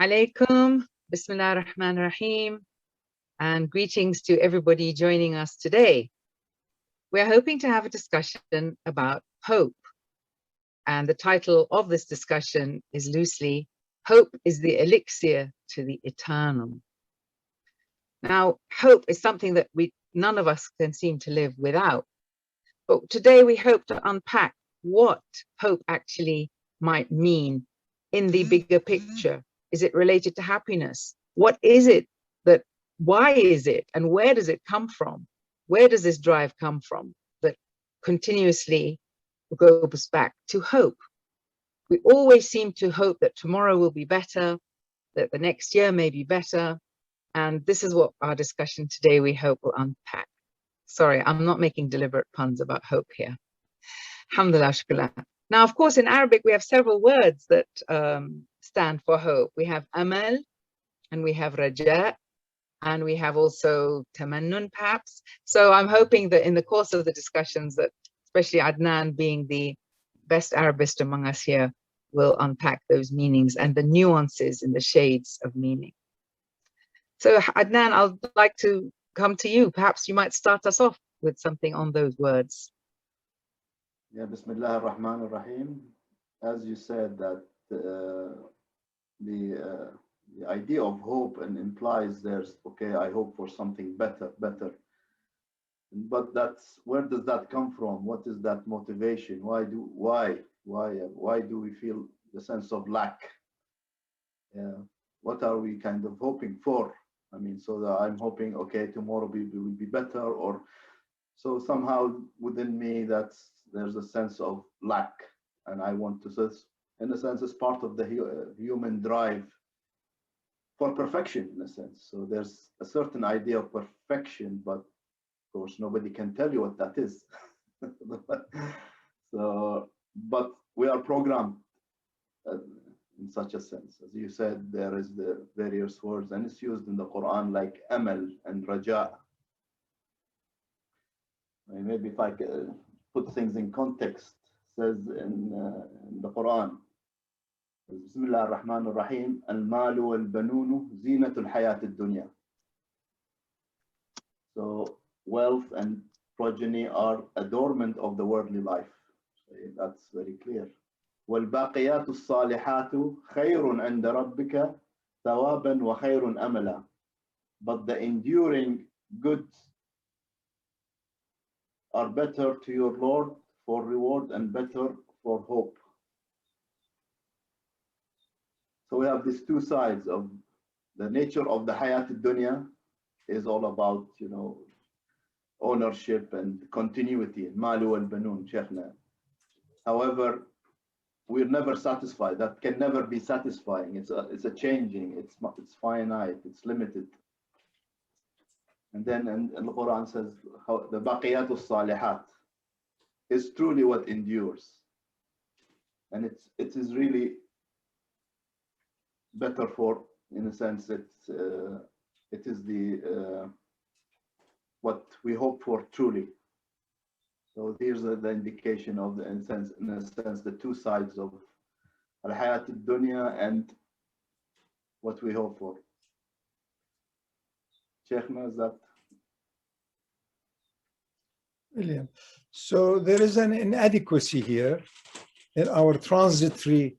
alaikum, Bismillah ar-Rahman ar-Rahim, and greetings to everybody joining us today. We're hoping to have a discussion about hope. And the title of this discussion is loosely, Hope is the Elixir to the Eternal. Now, hope is something that none of us can seem to live without. But today we hope to unpack what hope actually might mean in the bigger picture. Is it related to happiness? What is it why is it, and where does it come from? Where does this drive come from that continuously goes back to hope? We always seem to hope that tomorrow will be better, that the next year may be better. And this is what our discussion today we hope will unpack. Sorry, I'm not making deliberate puns about hope here. Alhamdulillah, shukrillah. Now, of course, in Arabic, we have several words that stand for hope. We have amal, and we have raja, and we have also tamannun, perhaps. So I'm hoping that in the course of the discussions that, especially Adnan being the best Arabist among us here, will unpack those meanings and the nuances and the shades of meaning. So Adnan, I'd like to come to you. Perhaps you might start us off with something on those words. Yeah, Bismillah ar-Rahman ar-Rahim. As you said, that the idea of hope and implies there's, okay, I hope for something better. But where does that come from? What is that motivation? Why do we feel the sense of lack? What are we kind of hoping for? I mean, so that I'm hoping, okay, tomorrow will be better, or so somehow within me there's a sense of lack, and I want to, so in a sense, it's part of the human drive for perfection, in a sense. So there's a certain idea of perfection, but of course nobody can tell you what that is. So, but we are programmed in such a sense. As you said, there is the various words, and it's used in the Quran like amal and raja. Maybe if I could put things in context, says in the Quran, Bismillah ar-Rahman ar-Rahim, al-malu wal-banunu zinatul hayat ad-dunya. So wealth and progeny are adornment of the worldly life. So that's very clear. وَالْبَاقِيَاتُ الصَّالِحَاتُ خَيْرٌ عِنْدَ رَبِّكَ ثَوَابًا وَخَيْرٌ أَمَلًا. But the enduring goods are better to your Lord for reward and better for hope. So we have these two sides of the nature of the Hayat al-Dunya is all about, ownership and continuity, Malu al-Banun, Sheikhna. However, we're never satisfied. That can never be satisfying. It's a changing, it's finite, it's limited. And then and the Quran says how the Baqiyatul Salihat is truly what endures. And it is really better for, in a sense, it is the what we hope for truly. So here's the indication of in a sense the two sides of al-hayat al-dunya and what we hope for. Sheikhna, is that? Brilliant. So there is an inadequacy here in our transitory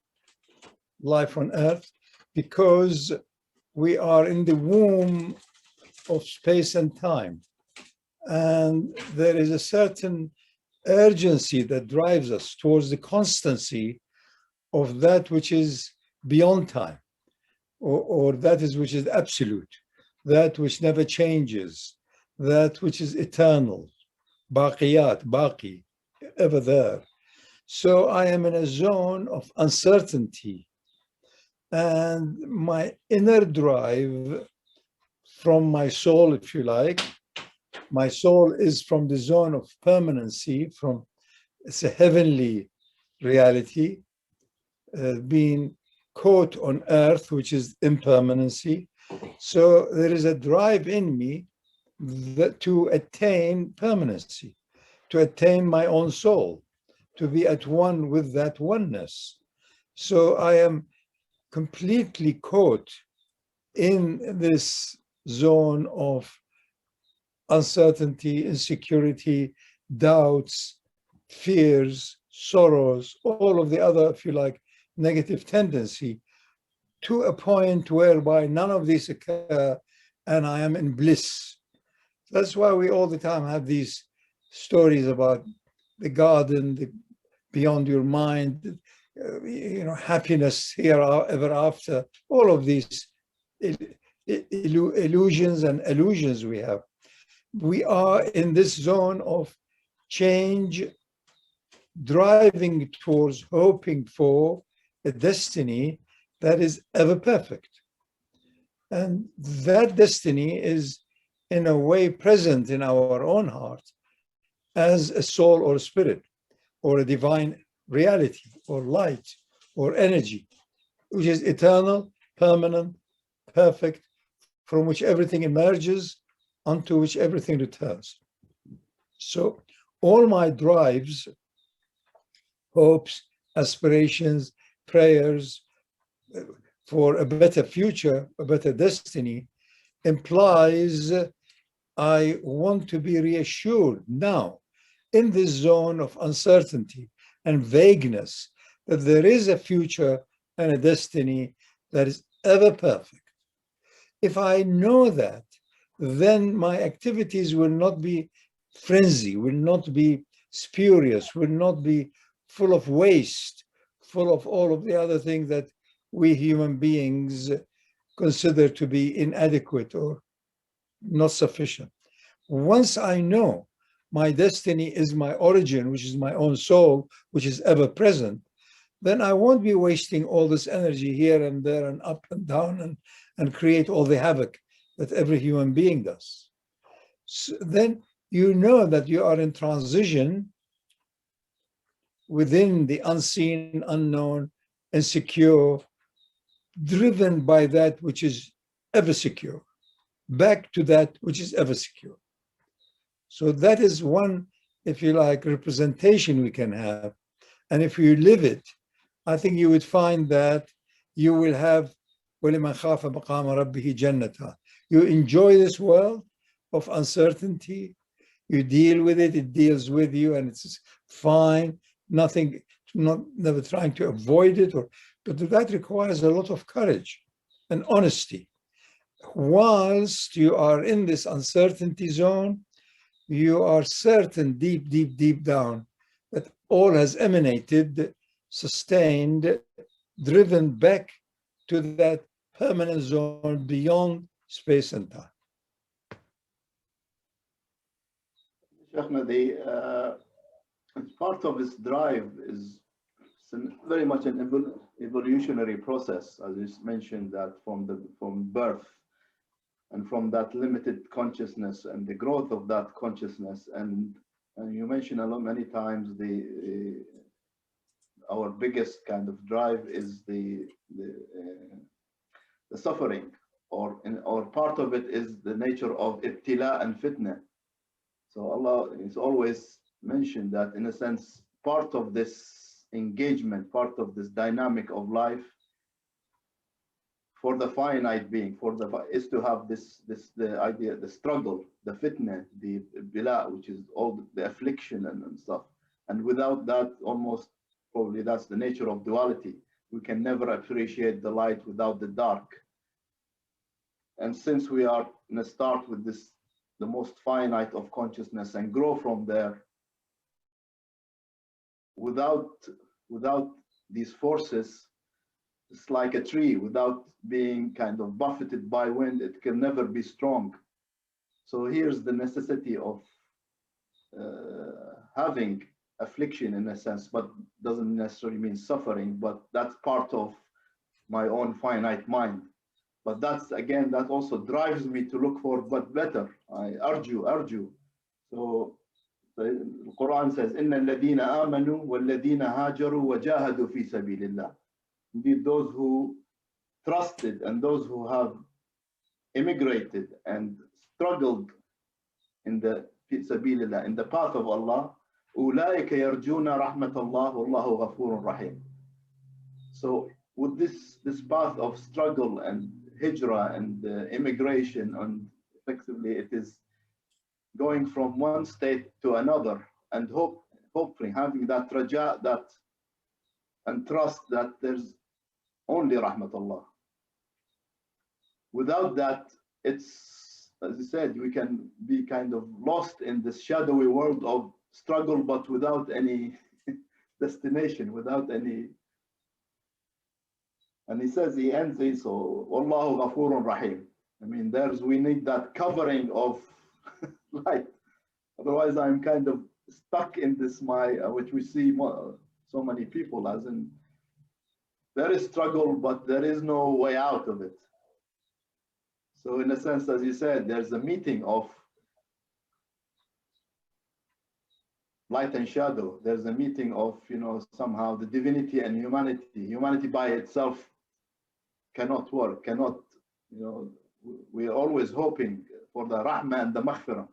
life on earth, because we are in the womb of space and time, and there is a certain urgency that drives us towards the constancy of that which is beyond time, or that is which is absolute, that which never changes, that which is eternal, baqiyat, baqi, ever there. So I am in a zone of uncertainty, and my inner drive from my soul, if you like, my soul is from the zone of permanency, it's a heavenly reality, being caught on earth, which is impermanency. So there is a drive in me to attain permanency, to attain my own soul, to be at one with that oneness. So I am completely caught in this zone of uncertainty, insecurity, doubts, fears, sorrows, all of the other, if you like, negative tendency, to a point whereby none of these occur and I am in bliss. That's why we all the time have these stories about the garden, the beyond your mind, happiness here ever after, all of these illusions and illusions we have. We are in this zone of change, driving towards hoping for a destiny that is ever perfect. And that destiny is in a way present in our own heart as a soul or a spirit or a divine reality or light or energy, which is eternal, permanent, perfect, from which everything emerges, onto which everything returns. So all my drives, hopes, aspirations, prayers for a better future, a better destiny, implies I want to be reassured now in this zone of uncertainty and vagueness that there is a future and a destiny that is ever perfect. If I know that, then my activities will not be frenzy, will not be spurious, will not be full of waste, full of all of the other things that we human beings consider to be inadequate or not sufficient. Once I know my destiny is my origin, which is my own soul, which is ever present, then I won't be wasting all this energy here and there and up and down and create all the havoc that every human being does. So then you know that you are in transition within the unseen, unknown, insecure, driven by that which is ever secure, back to that which is ever secure. So that is one, if you like, representation we can have. And if you live it, I think you would find that you will have وَلِمَنْ خَافَ مَقَامَ رَبِّهِ جَنَّةً. You enjoy this world of uncertainty, you deal with it, it deals with you, and it's fine, nothing, never trying to avoid it, but that requires a lot of courage and honesty. Whilst you are in this uncertainty zone, you are certain deep, deep, deep down that all has emanated, sustained, driven back to that permanent zone beyond space and time. Shaykhna, part of this drive is very much an evolutionary process, as you mentioned, that from birth and from that limited consciousness and the growth of that consciousness, and you mentioned many times our biggest kind of drive is the suffering, or part of it is the nature of ibtila and fitna. So Allah is always mentioned that, in a sense, part of this engagement, part of this dynamic of life for the finite being, is to have the idea, the struggle, the fitna, the bila, which is all the affliction and stuff. And without that, almost probably that's the nature of duality. We can never appreciate the light without the dark. And since we are going to start with this, the most finite of consciousness, and grow from there, without these forces, it's like a tree. Without being kind of buffeted by wind, it can never be strong. So here's the necessity of having affliction, in a sense, but doesn't necessarily mean suffering, but that's part of my own finite mind. But that's, again, that also drives me to look for but better. I argue. So the Quran says, إِنَّ الَّذِينَ آمَنُوا وَالَّذِينَ هَاجَرُوا وَجَاهَدُوا فِي سَبِيلِ اللَّهِ. Indeed, those who trusted and those who have immigrated and struggled in the fi sabilillah, in the path of Allah, أُولَٰئِكَ يَرْجُونَ رَحْمَةَ اللَّهِ وَاللَّهُ غَفُورٌ رَحِيمٌ. So with this path of struggle and hijrah and immigration, and effectively it is going from one state to another, and hopefully having that raja, that and trust that there's only rahmatullah. Without that, it's, as you said, we can be kind of lost in this shadowy world of struggle, but without any destination, without any. And he says, he ends it, so Wallahu Ghafurun Rahim. I mean, we need that covering of light. Otherwise, I'm kind of stuck in this, which we see so many people, as in, there is struggle, but there is no way out of it. So in a sense, as you said, there's a meeting of light and shadow. There's a meeting of, somehow the divinity and humanity. Humanity by itself cannot work, we're always hoping for the rahmah and the maghfirah.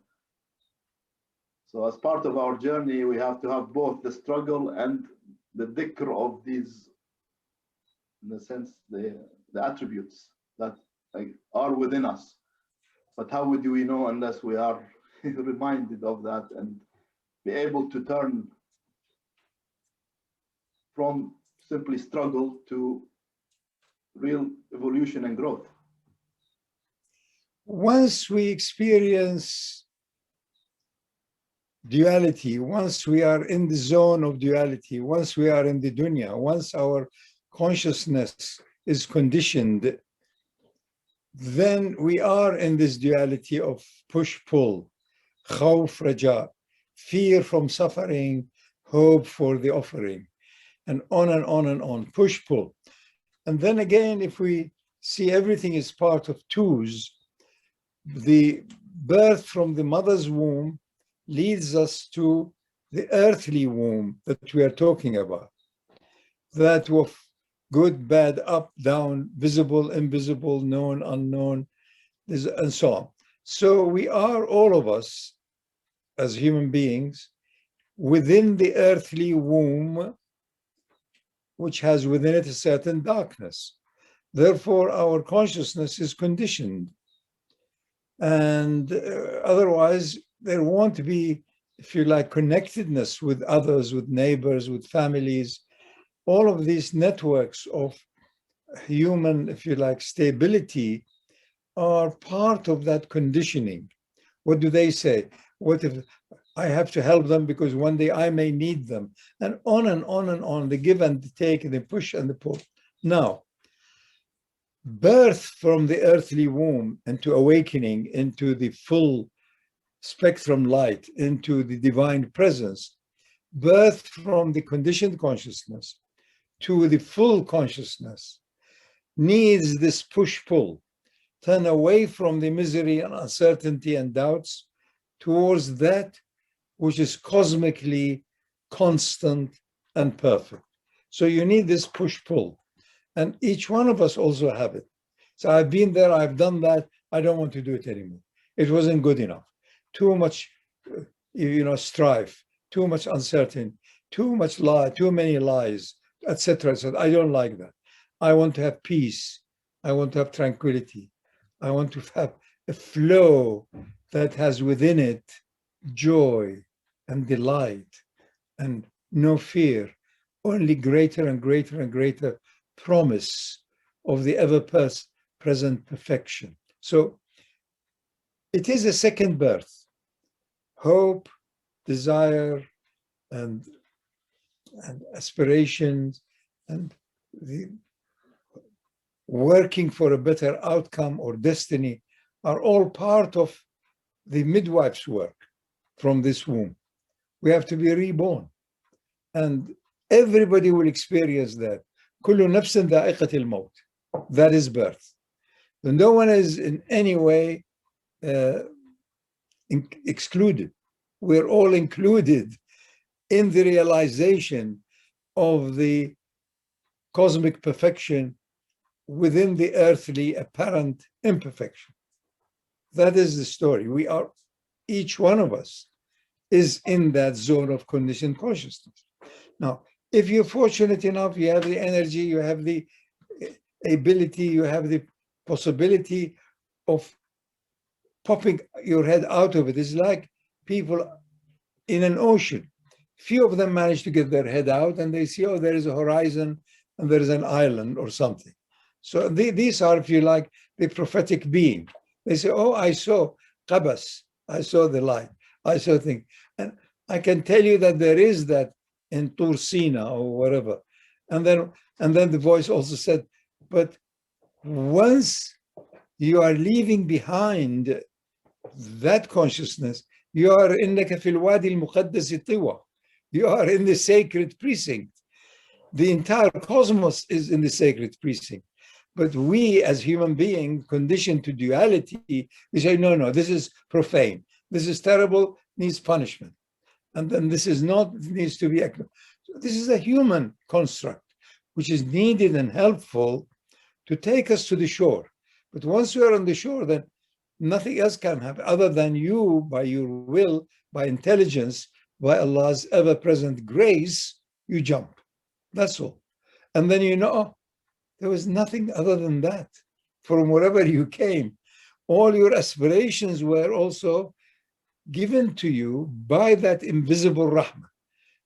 So as part of our journey, we have to have both the struggle and the dhikr of these, in a sense, the attributes that are within us. But how would we know unless we are reminded of that and be able to turn from simply struggle to real evolution and growth? Once we experience duality, once we are in the zone of duality, once we are in the dunya, once our consciousness is conditioned, then we are in this duality of push-pull, khawf, raja, fear from suffering, hope for the offering, and on and on and on, push-pull. And then again, if we see everything is part of twos, the birth from the mother's womb leads us to the earthly womb that we are talking about. That of good, bad, up, down, visible, invisible, known, unknown, and so on. So we are, all of us, as human beings, within the earthly womb, which has within it a certain darkness. Therefore, our consciousness is conditioned. And otherwise, there won't be, if you like, connectedness with others, with neighbors, with families. All of these networks of human, if you like, stability are part of that conditioning. What do they say? What if I have to help them because one day I may need them? And on and on and on, the give and the take, and the push and the pull. Now, birth from the earthly womb into awakening into the full spectrum light, into the divine presence, birth from the conditioned consciousness to the full consciousness needs this push-pull, turn away from the misery and uncertainty and doubts towards that which is cosmically constant and perfect. So you need this push-pull. And each one of us also have it. So I've been there, I've done that, I don't want to do it anymore. It wasn't good enough. Too much, strife, too much uncertainty, too much lie, too many lies, etc. I don't like that. I want to have peace. I want to have tranquility. I want to have a flow that has within it joy and delight and no fear, only greater and greater and greater promise of the ever-present perfection. So it is a second birth. Hope, desire, and aspirations, and the working for a better outcome or destiny are all part of the midwife's work from this womb. We have to be reborn. And everybody will experience that. كل نفس ذائقة الموت. That is birth. And no one is in any way excluded. We're all included in the realization of the cosmic perfection within the earthly apparent imperfection. That is the story. We are, each one of us is in that zone of conditioned consciousness. Now, if you're fortunate enough, you have the energy, you have the ability, you have the possibility of popping your head out of it. It's like people in an ocean. Few of them manage to get their head out and they see, oh, there is a horizon and there is an island or something. So these are, if you like, the prophetic being. They say, oh, I saw qabas, I saw the light, I saw things. And I can tell you that there is that in Tur Sina or wherever. And then the voice also said, but once you are leaving behind that consciousness, you are إنك في الوادي المقدس طوى. You are in the sacred precinct. The entire cosmos is in the sacred precinct. But we as human beings, conditioned to duality, we say, no, no, this is profane. This is terrible, needs punishment. And then this is not, needs to be. So this is a human construct, which is needed and helpful to take us to the shore. But once we are on the shore, then nothing else can happen other than you, by your will, by intelligence, by Allah's ever-present grace, you jump. That's all. And then you know, oh, there was nothing other than that. From wherever you came, all your aspirations were also given to you by that invisible Rahmah.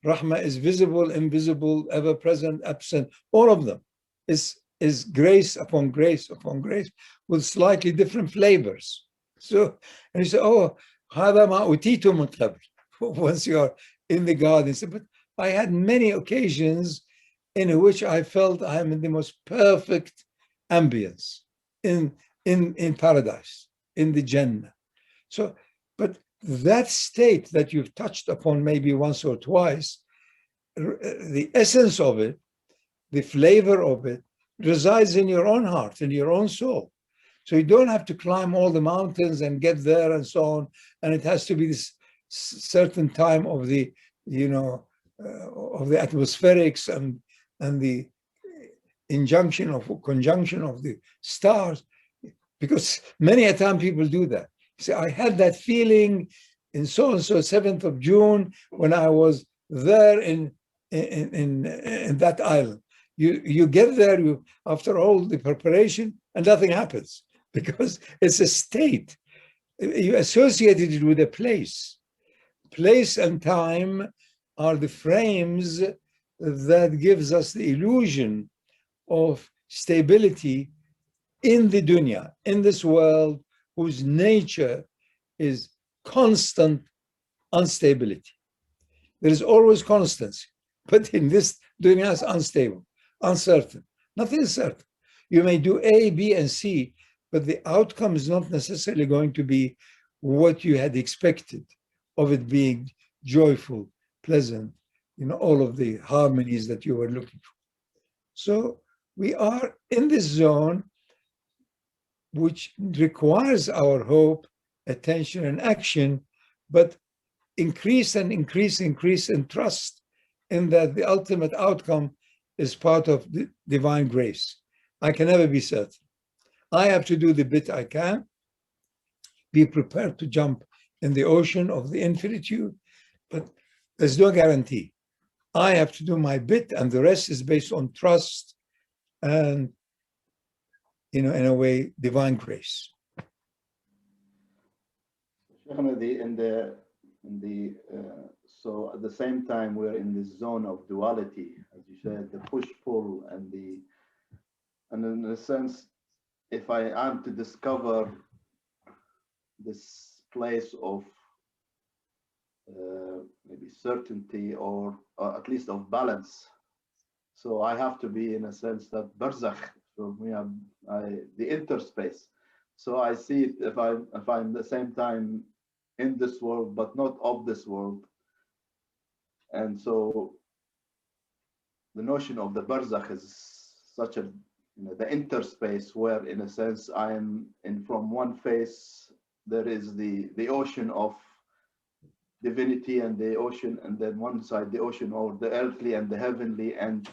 Rahmah is visible, invisible, ever-present, absent. All of them is grace upon grace upon grace with slightly different flavors. So, and you say, oh, هذا ما أوتيت من قبل. Once you are in the garden, say, but I had many occasions in which I felt I am in the most perfect ambience in paradise, in the Jannah. So, but that state that you've touched upon maybe once or twice, the essence of it, the flavor of it, resides in your own heart, in your own soul. So you don't have to climb all the mountains and get there and so on. And it has to be this certain time of the, of the atmospherics and the conjunction of the stars, because many a time people do that. Say, I had that feeling in so and so 7th of June when I was there in that island. You get there, after all the preparation, and nothing happens because it's a state. You associated it with a place. Place and time are the frames that gives us the illusion of stability in the dunya, in this world whose nature is constant instability. There is always constancy, but in this dunya is unstable, uncertain. Nothing is certain. You may do A, B, and C, but the outcome is not necessarily going to be what you had expected of it being joyful, pleasant, all of the harmonies that you were looking for. So we are in this zone which requires our hope, attention, and action, but increase and trust in that the ultimate outcome is part of the divine grace. I can never be certain. I have to do the bit I can, be prepared to jump in the ocean of the infinitude, but there's no guarantee. I have to do my bit, and the rest is based on trust and, in a way, divine grace. So at the same time, we're in this zone of duality, as you said, the push-pull and in a sense, if I am to discover this place of maybe certainty or at least of balance, so I have to be in a sense that barzakh for me, the interspace. So I see it if I'm at the same time in this world but not of this world, and so the notion of the barzakh is such a the interspace where in a sense I am in, from one face there is the ocean of divinity and the ocean, and then one side the ocean of the earthly and the heavenly, and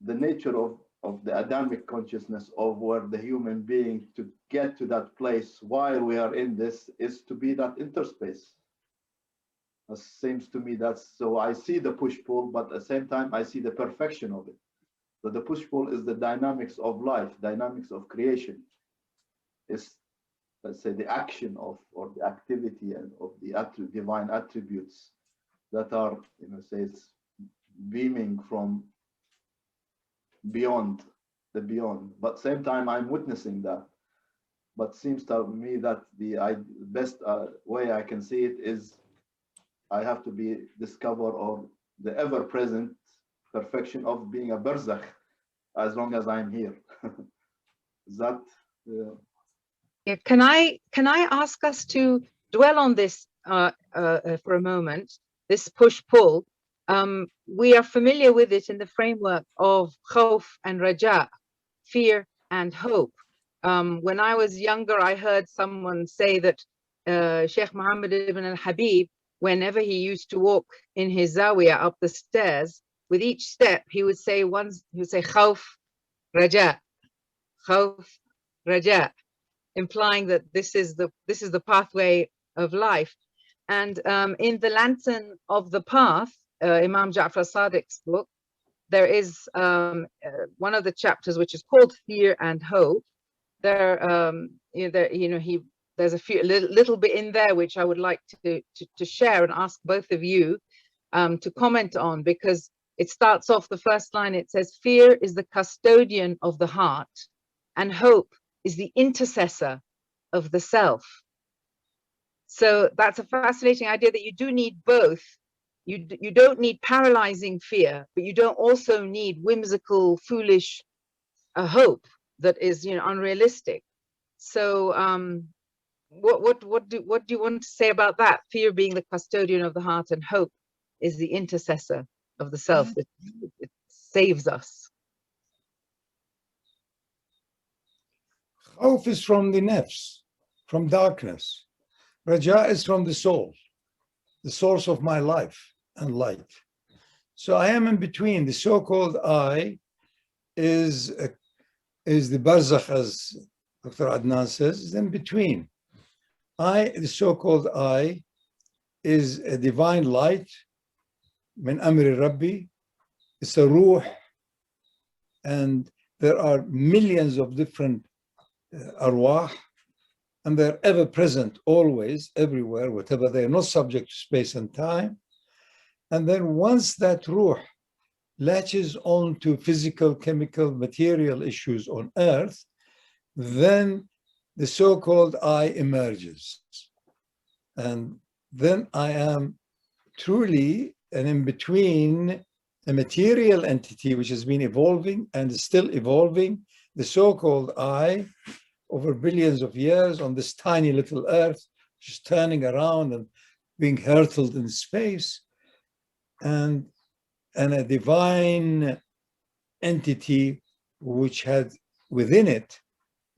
the nature of the Adamic consciousness of where the human being to get to that place while we are in this is to be that interspace. It seems to me that's so I see the push-pull, but at the same time I see the perfection of it. So the push-pull is the dynamics of life, dynamics of creation. It's, let's say, the action of, or the activity and of the divine attributes that are, say, it's beaming from beyond the beyond. But same time, I'm witnessing that. But seems to me that the best way I can see it is I have to be discover or the ever-present perfection of being a barzakh as long as I'm here. Is that? Yeah. Can I ask us to dwell on this for a moment? This push-pull. We are familiar with it in the framework of khawf and raja, fear and hope. When I was younger, I heard someone say that Shaykh Muhammad ibn al-Habib, whenever he used to walk in his zawiyah up the stairs, with each step he would say khawf, raja, khawf, raja, implying that this is the pathway of life. And in the Lantern of the Path, Imam Ja'far Sadiq's book, there is one of the chapters which is called Fear and Hope. There's a little bit in there which I would like to share and ask both of you to comment on, because it starts off, the first line, it says, fear is the custodian of the heart and hope is the intercessor of the self. So that's a fascinating idea, that you do need both. You don't need paralyzing fear, but you don't also need whimsical, foolish hope that is, unrealistic. So what do you want to say about that? Fear being the custodian of the heart and hope is the intercessor of the self. It saves us. Khawf is from the nafs, from darkness. Raja is from the soul, the source of my life and light. So I am in between. The so-called I is the barzakh, as Dr. Adnan says, is in between. The so-called I, is a divine light, min amri Rabbi. It's a ruh, and there are millions of different arwah, and they're ever present, always, everywhere, whatever. They're not subject to space and time. And then once that ruh latches on to physical, chemical, material issues on earth, then the so-called I emerges. And then I am truly an in-between, a material entity which has been evolving and is still evolving, the so-called I, over billions of years on this tiny little earth, just turning around and being hurtled in space, and a divine entity which had within it,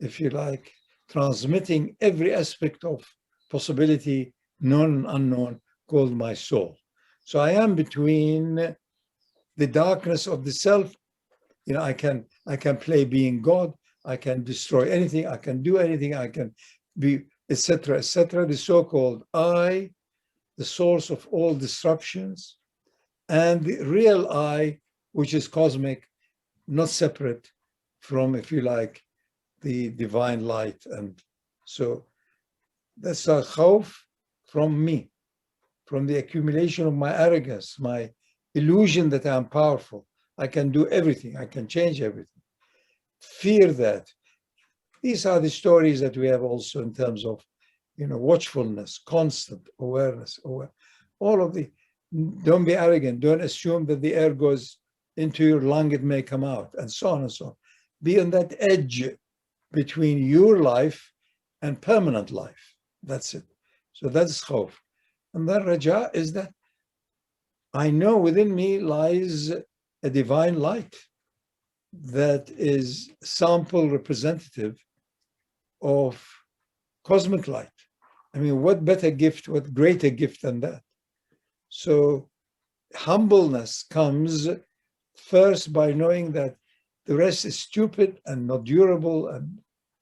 if you like, transmitting every aspect of possibility, known and unknown, called my soul. So I am between the darkness of the self. I can play being God, I can destroy anything, I can do anything, I can be, etc., etc. The so-called I, the source of all disruptions, and the real I, which is cosmic, not separate from, if you like, the divine light. And so that's a khawf from me, from the accumulation of my arrogance, my illusion that I'm powerful, I can do everything, I can change everything. Fear that. These are the stories that we have also in terms of, watchfulness, constant awareness, all of the, don't be arrogant, don't assume that the air goes into your lung, it may come out, and so on and so on. Be on that edge between your life and permanent life. That's it. So that's khawf. And then raja is that I know within me lies a divine light that is sample representative of cosmic light. I mean, what better gift, what greater gift than that? So humbleness comes first by knowing that the rest is stupid and not durable and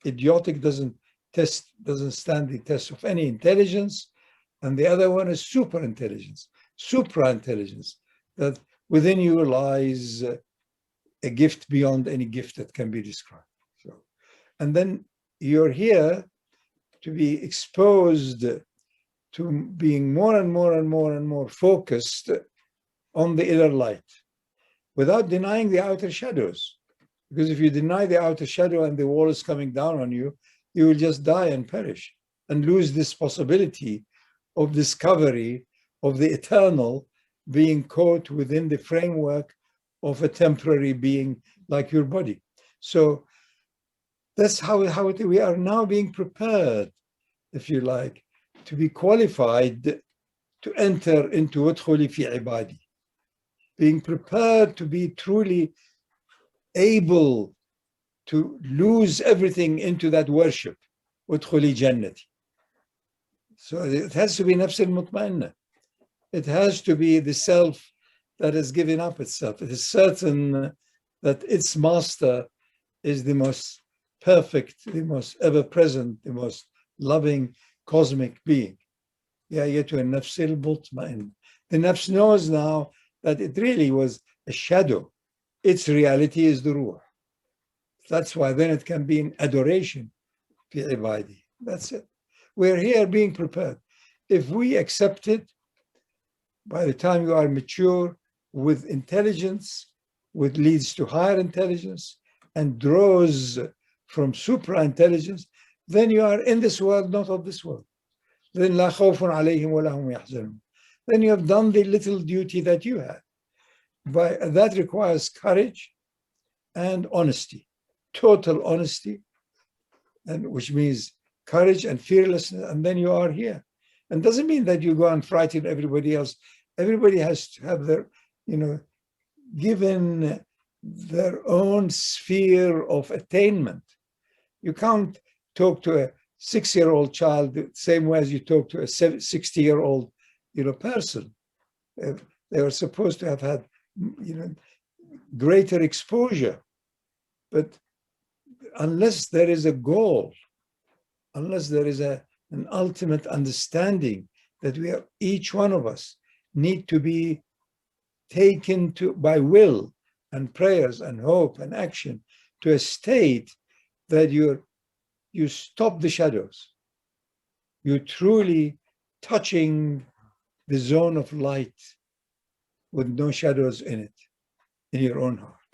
idiotic, doesn't stand the test of any intelligence. And the other one is super intelligence, supra-intelligence, that within you lies a gift beyond any gift that can be described. So, and then you're here to be exposed to being more and more and more and more focused on the inner light without denying the outer shadows. Because if you deny the outer shadow and the wall is coming down on you, you will just die and perish and lose this possibility of discovery of the eternal being caught within the framework of a temporary being like your body. So that's how we are now being prepared, if you like, to be qualified to enter into udkhuli fi ibadi, being prepared to be truly able to lose everything into that worship, udkhuli jannati. So it has to be nafs al-mutma'inna. It has to be the self that has given up itself. It is certain that its master is the most perfect, the most ever-present, the most loving cosmic being. Ya ayyatuha an-nafs al-mutma'inna. The nafs knows now that it really was a shadow. Its reality is the ruh. That's why then it can be in adoration fi ibadi. That's it. We're here being prepared. If we accept it, by the time you are mature with intelligence, which leads to higher intelligence and draws from supra-intelligence, then you are in this world, not of this world. Then لَا خَوْفٌ عَلَيْهِمْ وَلَا هُمْ يَحْزَنُونَ. Then you have done the little duty that you had. But that requires courage and honesty, total honesty, and which means courage and fearlessness, and then you are here. And doesn't mean that you go and frighten everybody else. Everybody has to have their, given their own sphere of attainment. You can't talk to a 6-year-old child the same way as you talk to a 60-year-old, person. They were supposed to have had, greater exposure. But unless there is a goal, unless there is an ultimate understanding that we are, each one of us need to be taken to by will and prayers and hope and action to a state that you stop the shadows. You're truly touching the zone of light with no shadows in it, in your own heart.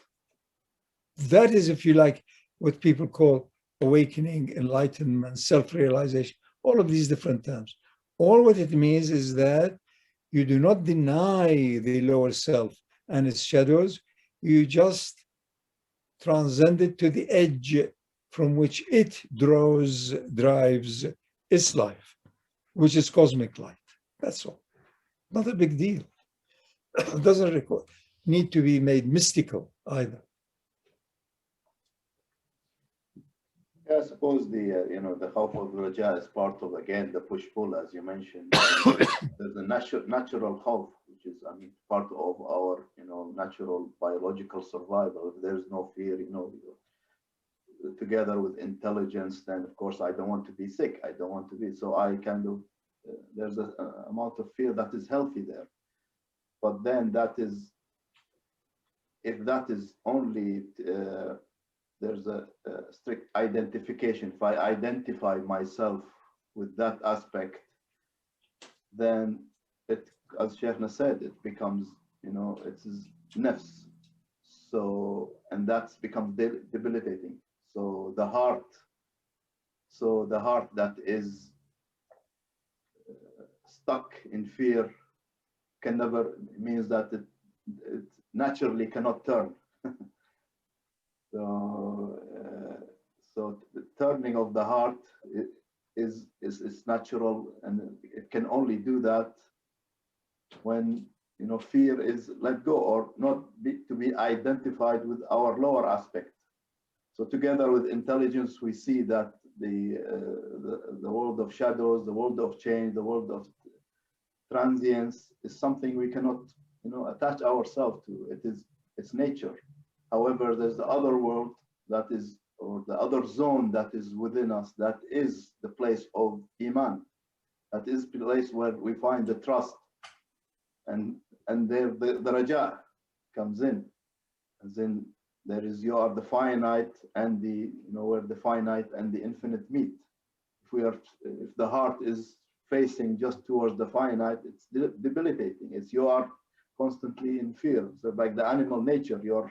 That is, if you like, what people call awakening, enlightenment, self-realization, all of these different terms. All what it means is that you do not deny the lower self and its shadows, you just transcend it to the edge from which it drives its life, which is cosmic light. That's all. Not a big deal. It doesn't need to be made mystical either. Yeah, I suppose the khawf of raja is part of, again, the push-pull, as you mentioned. There's a natural khawf, which is, part of our, natural biological survival. If there's no fear, together with intelligence, then of course I don't want to be sick. I don't want to be. So I kind of, there's an amount of fear that is healthy there. But then if that is only, there's a strict identification. If I identify myself with that aspect, then it, as Shaykhna said, it becomes, it's nafs. So, and that becomes debilitating. So the heart that is stuck in fear can never, means that it naturally cannot turn. So the turning of the heart is natural, and it can only do that when fear is let go, or not to be identified with our lower aspect. So together with intelligence, we see that the world of shadows, the world of change, the world of transience is something we cannot attach ourselves to. It's nature. However, there's the other world that is, or the other zone that is within us, that is the place of iman. That is the place where we find the trust, and there the raja comes in, as in there is you are the finite and the, where the finite and the infinite meet. If the heart is facing just towards the finite, it's debilitating. It's you are constantly in fear. So like the animal nature, you're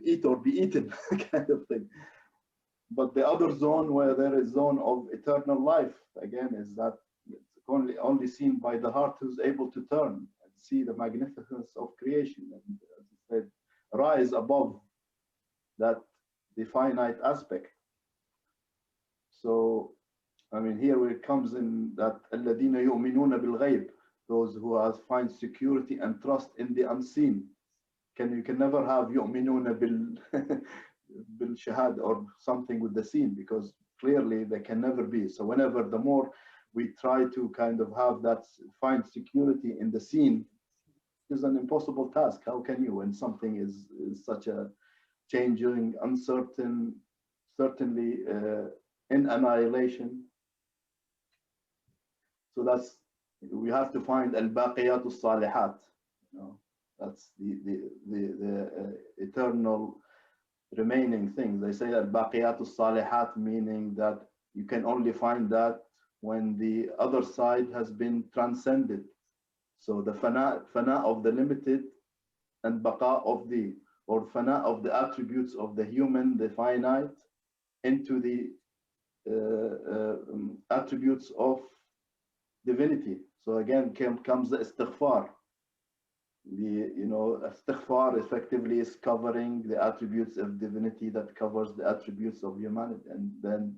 eat or be eaten kind of thing. But the other zone, where there is zone of eternal life, again, is that it's only seen by the heart who's able to turn and see the magnificence of creation, and as I said, rise above that the finite aspect. So, I mean, here where it comes in that الَّذِينَ يُؤْمِنُونَ بِالْغَيْبِ, those who find security and trust in the unseen. You can never have يُؤْمِنُونَ بالشهاد or something with the seen, because clearly they can never be. So whenever the more we try to kind of have that, find security in the seen, is an impossible task. How can you, when something is such a changing, uncertain, certainly in annihilation? So that's, we have to find al-baqiyat al-salihat. That's the eternal remaining things. They say al-baqiyat al-salihat, meaning that you can only find that when the other side has been transcended. So the fana of the limited and baqa of the, or fana of the attributes of the human, the finite, into the attributes of divinity. So again comes the istighfar. Istighfar effectively is covering the attributes of divinity that covers the attributes of humanity, and then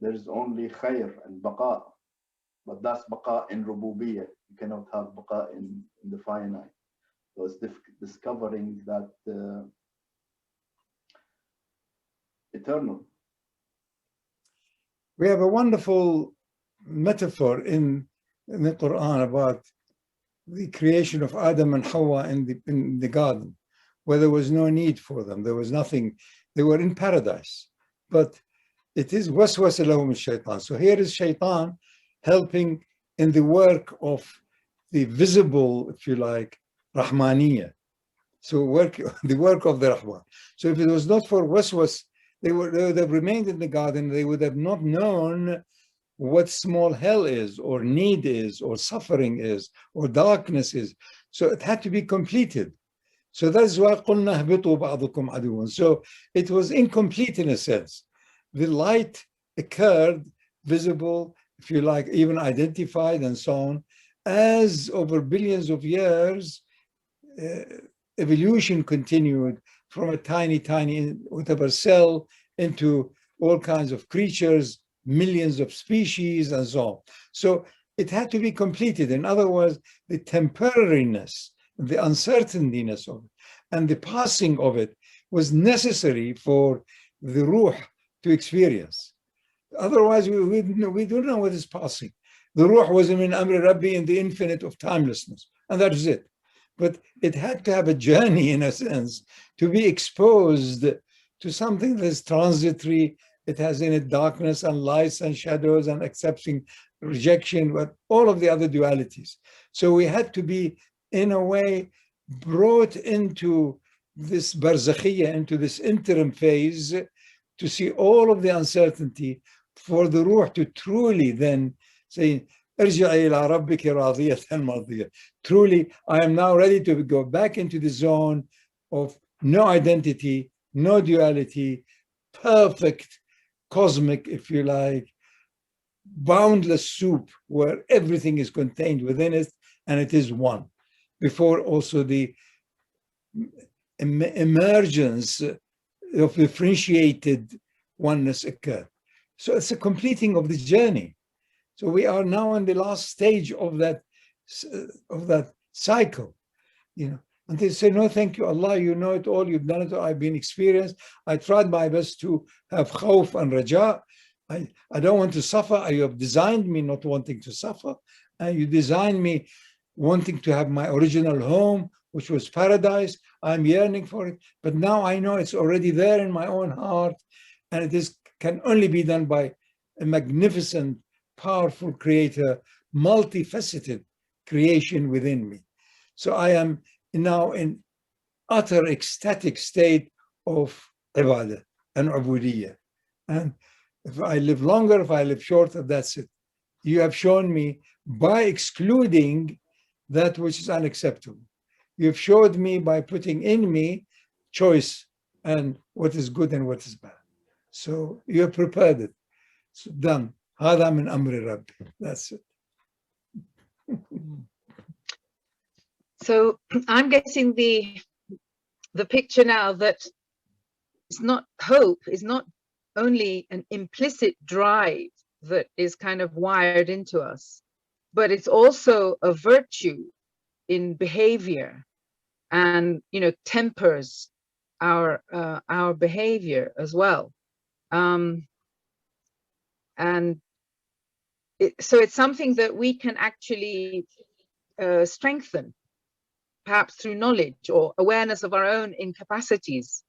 there's only khair and baqa. But that's baqa in rububiyyah. You cannot have baqa in the finite. So it's discovering that eternal. We have a wonderful metaphor in the Quran about the creation of Adam and Hawa in the garden, where there was no need for them. There was nothing. They were in paradise. But it is waswasa lahum ash-shaytan. So here is shaitan helping in the work of the visible, if you like, Rahmaniyya. So the work of the Rahman. So if it was not for waswas, they would have remained in the garden. They would have not known what small hell is, or need is, or suffering is, or darkness is. So it had to be completed. So that's why قُلْنَا اهْبِطُوا بَعْضُكُمْ عَدُوٌّ. So it was incomplete in a sense. The light occurred, visible, if you like, even identified and so on, as over billions of years, evolution continued from a tiny, whatever cell into all kinds of creatures, millions of species and so on. So it had to be completed. In other words, the temporariness, the uncertainness of it, and the passing of it was necessary for the ruh to experience. Otherwise, we don't know what is passing. The ruh was min amri Rabbi, in the infinite of timelessness, and that is it. But it had to have a journey, in a sense, to be exposed to something that is transitory. It has in it darkness and lights and shadows and accepting, rejection, but all of the other dualities. So we had to be, in a way, brought into this barzakhiyya, into this interim phase, to see all of the uncertainty, for the ruh to truly then say, ارجعي إلى ربك راضية مرضية. Truly, I am now ready to go back into the zone of no identity, no duality, perfect, cosmic, if you like, boundless soup, where everything is contained within it, and it is one. Before also the emergence of differentiated oneness occurred. So it's a completing of the journey. So we are now in the last stage of that cycle, And they say, no, thank you, Allah, you know it all, you've done it all, I've been experienced. I tried my best to have khawf and raja. I don't want to suffer. You have designed me not wanting to suffer. And you designed me wanting to have my original home, which was paradise. I'm yearning for it. But now I know it's already there in my own heart. And it can only be done by a magnificent, powerful creator, multifaceted creation within me. So I am now in utter ecstatic state of ibadah and ubudiyyah. And if I live longer, if I live shorter, that's it. You have shown me by excluding that which is unacceptable. You've showed me by putting in me choice and what is good and what is bad. So you have prepared it. So done. هذا من أمر ربي. That's it. So I'm getting the picture now that it's not hope is not only an implicit drive that is kind of wired into us, but it's also a virtue in behavior, and tempers our behavior as well. And so it's something that we can actually strengthen, perhaps through knowledge or awareness of our own incapacities.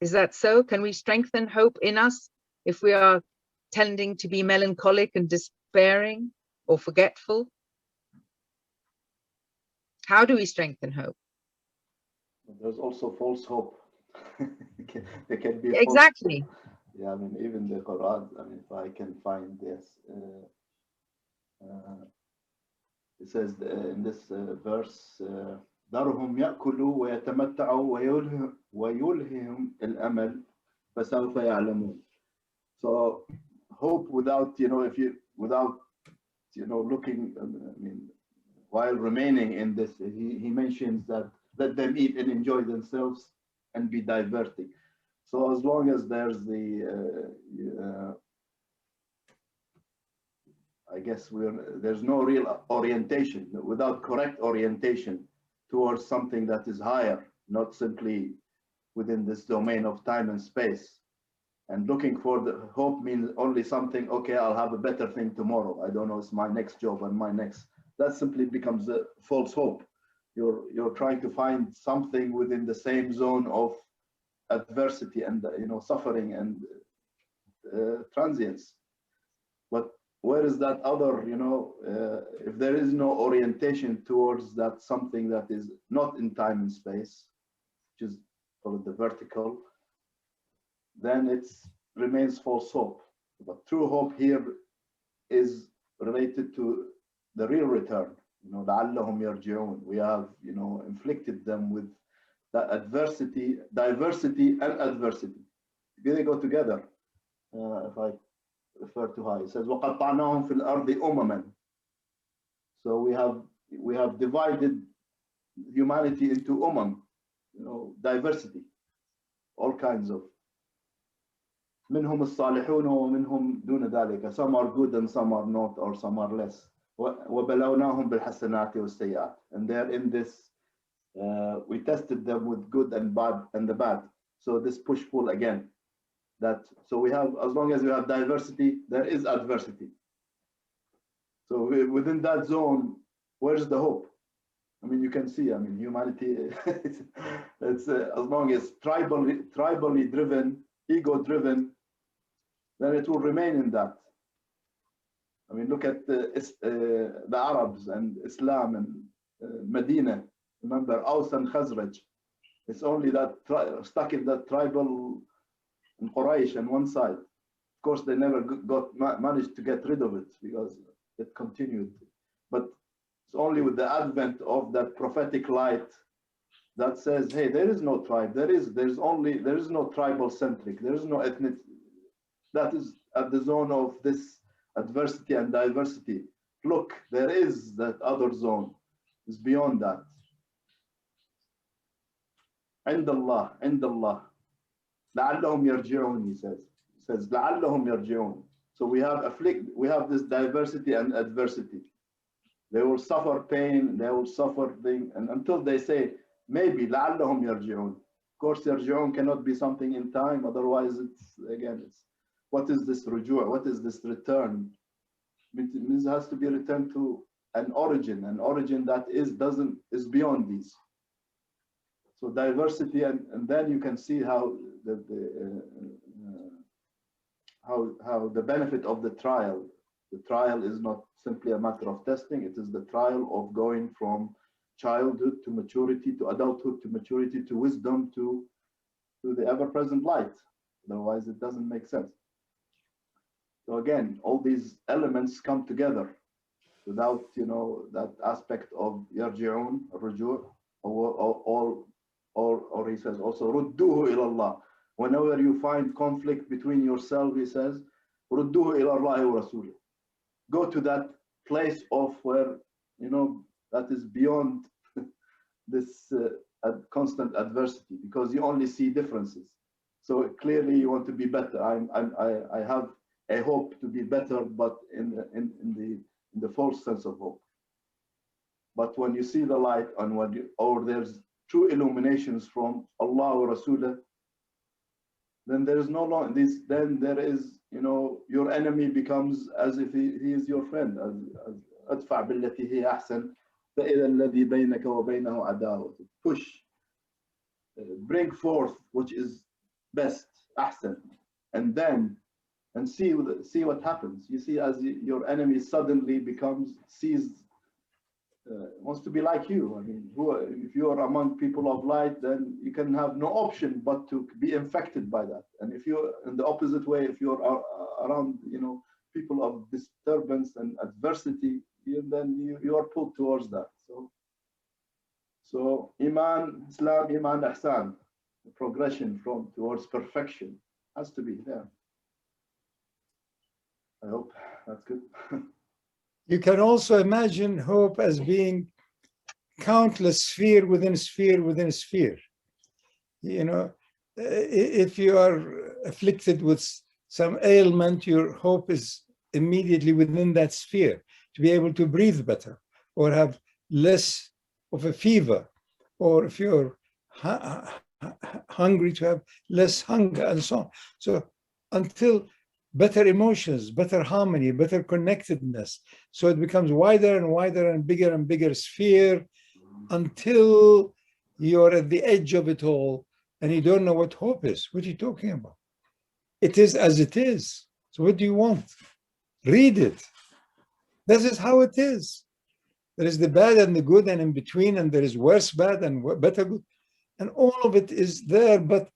Is that so? Can we strengthen hope in us if we are tending to be melancholic and despairing or forgetful? How do we strengthen hope? There's also false hope. There can be exactly. False, yeah, I mean, even the Quran. I mean, if I can find this, it says in this verse, "دارهم يأكلوا ويتمتعوا ويلههم الأمل فسوف يعلمون." So hope without, without, looking. I mean, while remaining in this, he mentions that let them eat and enjoy themselves and be diverting. So as long as there's the, I guess there's no real orientation, without correct orientation towards something that is higher, not simply within this domain of time and space. And looking for the hope means only something, okay, I'll have a better thing tomorrow. I don't know, it's my next job and my next. That simply becomes a false hope. You're trying to find something within the same zone of adversity and suffering and transience. But where is that other, if there is no orientation towards that something that is not in time and space, which is called the vertical, then it remains false hope. But true hope here is related to the real return. لعلهم يرجعون. We have, inflicted them with that adversity, diversity and adversity. They go together. If I refer to high, it says وَقَطَّعْنَاهُمْ فِي الْأَرْضِ أُمَمًا. So we have divided humanity into diversity, all kinds of. منهم الصالحون ومنهم دون ذلك. Some are good and some are not, or some are less. وبلوناهم بالحسنات والسيئات. And there in this, we tested them with good and bad and the bad. So this push-pull again. So we have, as long as you have diversity, there is adversity. So within that zone, where's the hope? I mean, you can see, humanity, it's as long as tribally driven, ego-driven, then it will remain in that. I mean, look at the Arabs and Islam and Medina. Remember, Aus and Khazraj. It's only that stuck in that tribal in Quraysh on one side. Of course, they never managed to get rid of it because it continued. But it's only with the advent of that prophetic light that says, hey, there is no tribe. There is no tribal centric. There is no ethnic. That is at the zone of this adversity and diversity. Look, there is that other zone. It's beyond that. عند الله لعلهم يرجعون, he says. He says لعلهم يرجعون. So we have this diversity and adversity. They will suffer pain, they will suffer things, and until they say maybe لعلهم يرجعون. Of course, يرجعون cannot be something in time, otherwise it's what is this rujuu'? What is this return? It means it has to be returned to an origin that is beyond these. So diversity, and then you can see how how the benefit of the trial. The trial is not simply a matter of testing; it is the trial of going from childhood to maturity, to adulthood, to maturity, to wisdom, to the ever-present light. Otherwise, it doesn't make sense. So again, all these elements come together without, that aspect of yarji'un, rujur, or he says also, rudduhu ilallah. Whenever you find conflict between yourself, he says, rudduhu ilallahi wa rasulih. Go to that place of where, that is beyond this constant adversity, because you only see differences. So clearly you want to be better. I have a hope to be better, but in the false sense of hope. But when you see the light, and or there's true illuminations from Allah or Rasulullah, then there is no longer this. Then there is, your enemy becomes as if he is your friend. أدفع بالتي هي أحسن فإذا الذي بينك وبينه عداوة. Push, bring forth which is best, أحسن, and see what happens. You see, as your enemy suddenly wants to be like you. I mean, if you are among people of light, then you can have no option but to be infected by that. And if you're in the opposite way, if you're around, people of disturbance and adversity, then you are pulled towards that. So Iman, Islam, Iman, Ihsan, the progression towards perfection has to be there. I hope that's good. You can also imagine hope as being countless sphere within sphere within sphere. If you are afflicted with some ailment, your hope is immediately within that sphere, to be able to breathe better, or have less of a fever, or if you're hungry, to have less hunger, and so on. So until better emotions, better harmony, better connectedness. So it becomes wider and wider and bigger sphere, until you're at the edge of it all and you don't know what hope is. What are you talking about? It is as it is. So what do you want? Read it. This is how it is. There is the bad and the good and in between, and there is worse bad and better good. And all of it is there, but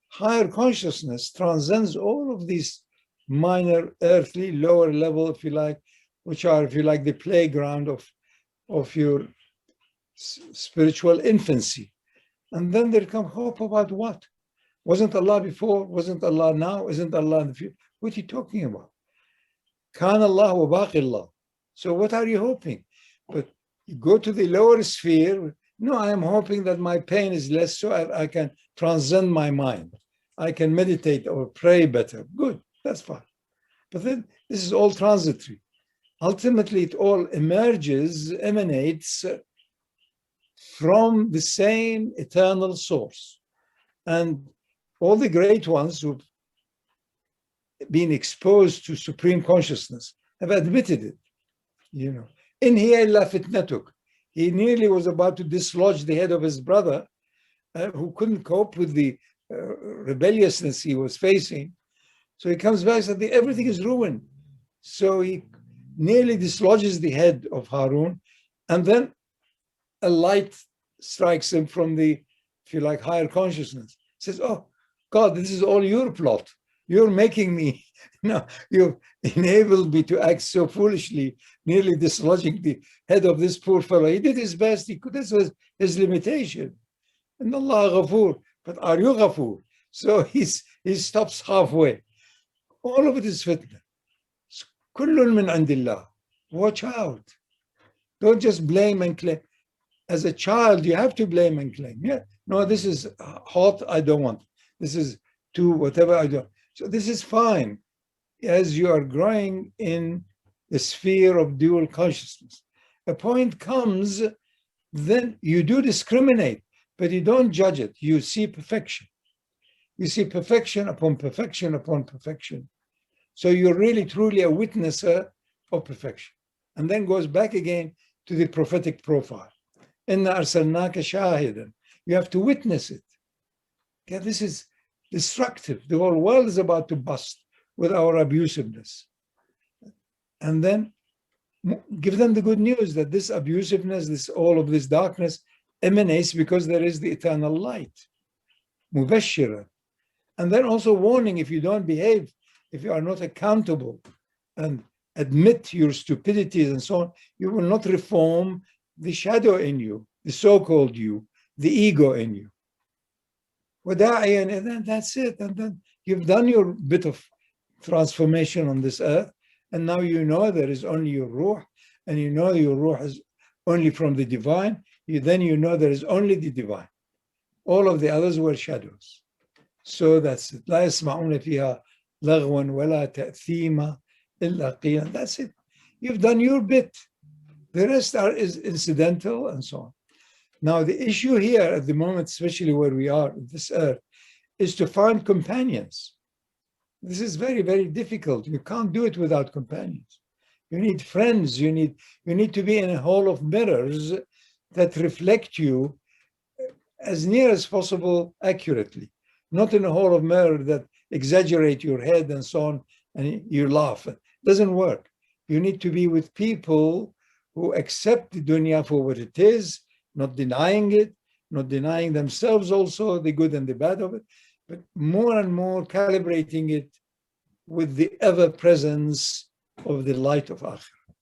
higher consciousness transcends all of these minor earthly, lower level, if you like, which are, if you like, the playground of your spiritual infancy. And then there comes hope about what? Wasn't Allah before? Wasn't Allah now? Isn't Allah in the future? What are you talking about? Kan Allah wa baqi Allah. So what are you hoping? But you go to the lower sphere. No, I am hoping that my pain is less, so I can transcend my mind. I can meditate or pray better. Good, that's fine. But then this is all transitory. Ultimately, it all emanates from the same eternal source. And all the great ones who've been exposed to supreme consciousness have admitted it. In hiya illa fitnatuk. He nearly was about to dislodge the head of his brother, who couldn't cope with the rebelliousness he was facing. So he comes back and says, everything is ruined. So he nearly dislodges the head of Harun, and then a light strikes him from the, if you like, higher consciousness. He says, oh, God, this is all your plot. You're making me, you've enabled me to act so foolishly, nearly dislodging the head of this poor fellow. He did his best. This was his limitation. And Allah Ghafoor. But are you Ghafoor? So he stops halfway. All of it is fitna. Kullun min andillah. Watch out. Don't just blame and claim. As a child, you have to blame and claim. Yeah, no, this is hot, I don't want. This is too whatever, I don't. So this is fine as you are growing in the sphere of dual consciousness. A point comes, then you do discriminate, but you don't judge it. You see perfection. You see perfection upon perfection upon perfection. So you're really, truly a witnesser of perfection. And then goes back again to the prophetic profile. Inna arsalnaka shahidan. You have to witness it. Okay, this is destructive. The whole world is about to bust with our abusiveness. And then Give them the good news that this abusiveness, all of this darkness emanates because there is the eternal light. Mubashira. And then also warning, if you don't behave, if you are not accountable and admit your stupidities and so on, you will not reform the shadow in you, the so-called you, the ego in you. And then that's it. And then you've done your bit of transformation on this earth. And now you know there is only your ruh, and you know your ruh is only from the divine. Then you know there is only the divine. All of the others were shadows. So that's it. لا يسمعون فيها لغوا ولا تأثيما إلا قيلا. That's it. You've done your bit. The rest is incidental and so on. Now the issue here at the moment, especially where we are on this earth, is to find companions. This is very, very difficult. You can't do it without companions. You need friends. You need to be in a hall of mirrors that reflect you as near as possible accurately. Not in a hall of mirrors that exaggerate your head and so on, and you laugh. It doesn't work. You need to be with people who accept the dunya for what it is, not denying it, not denying themselves also, the good and the bad of it, but more and more calibrating it with the ever-presence of the light of Akhirah.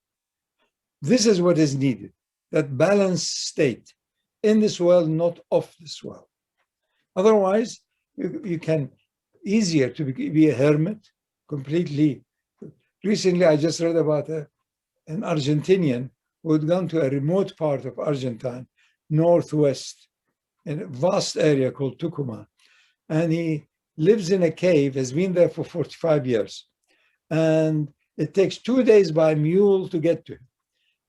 This is what is needed, that balanced state in this world, not of this world. Otherwise, you can easier to be a hermit completely. Recently, I just read about an Argentinian who had gone to a remote part of Argentine, northwest, in a vast area called Tucumán. And he lives in a cave, has been there for 45 years. And it takes 2 days by mule to get to him.